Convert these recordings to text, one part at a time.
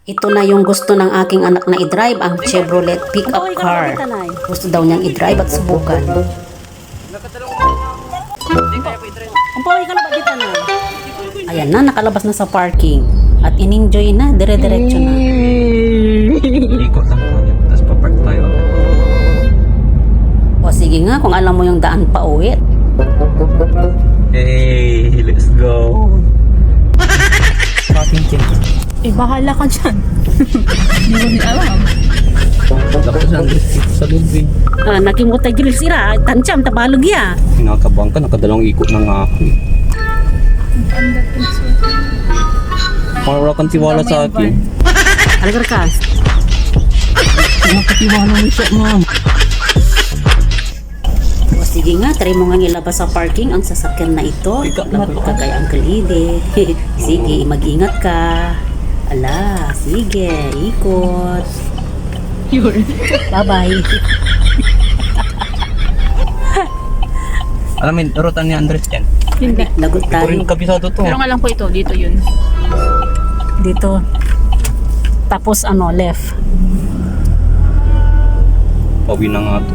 Ito na yung gusto ng aking anak na i-drive, ang Chevrolet pickup car. Gusto daw niyang i-drive at subukan. Ayan na, nakalabas na sa parking. At in-enjoy na, dire-diretso na. Ikot lang po yun, tapos papark tayo. O sige nga, kung alam mo yung daan pa uwi. Hey, let's go. Parking king. Eh, bahala ka dyan. Hindi mo din alam. Tapos nandito sa lubing. Nakimutay gilil sira, tansyam, tabalog ya. Kinakabang ka, nakadalawang ikot na nga ako eh. Parang wala kang tiwala sa akin. Alagar ka. Nakatiwala mo siya, ma'am. O sige nga, try mo nga ilabas sa parking ang sasakyan na ito. Lagot ka kay Uncle Ide. Sige, mag-ingat ka. Ala, sige, ikot. Bye-bye. Alam mo, rutan ni Andres yan. Hindi. Lagot Ito rin tayo. kabisado to. Pero nga lang po ito, dito yun. Dito. Tapos left. Pawi na nga to.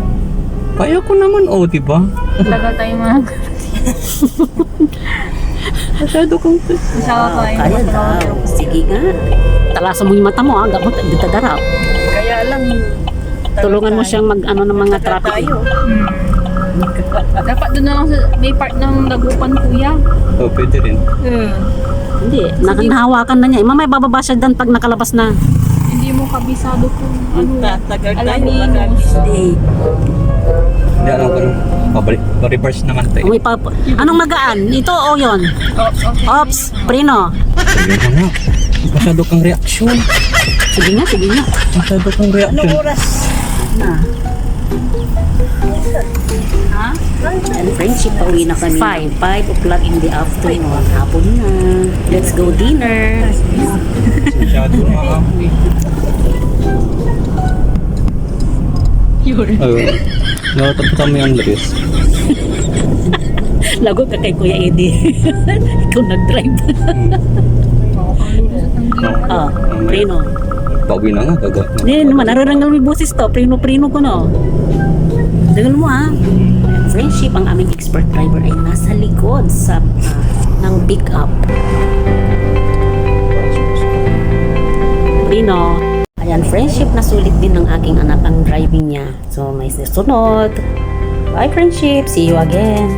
Kaya ko naman, oh, diba? Tagal tayo mga. Masyado kong Isawa ko ay. Kaya daw. Sige nga. Talasan mo yung mata mo, gamot, dito darap. Kaya lang. Tulungan mo siyang mag-ano ng mga traffic. Dapat doon na lang sa may part ng Dagupan, kuya. Oh, pwede rin. Hindi, nahawakan na niya. Mamaya bababa siya dyan pag nakalabas na. Hindi mo kabisado kung ano. Alaninos. Hindi alam ko nung pabalik. Pa-reverse naman tayo. Anong magaan? Ito o yun? Ops, prino. Ayun na nga. Masyado kang reaksyon. Sige nga, sige nga. Masyado kang reaksyon. And friendship, pauwi na kami. 5 o'clock in the afternoon. Hapon na. Let's go dinner. Masyado na ako eh. Ayun. Nakatapos kami ang Andres. Lagot ka kay Kuya Eddie. Ikaw nag-drive. Prino. Pauwi na nga, gaga. Hindi naman, nararangal may boses to. Prino ko no. Dagal mo ha. Friendship, ang aming expert driver ay nasa likod sa ng pick-up. Prino. Ayan, friendship, nasulit din ng aking anak ang driving niya. So, may susunod. Bye, friendship. See you again.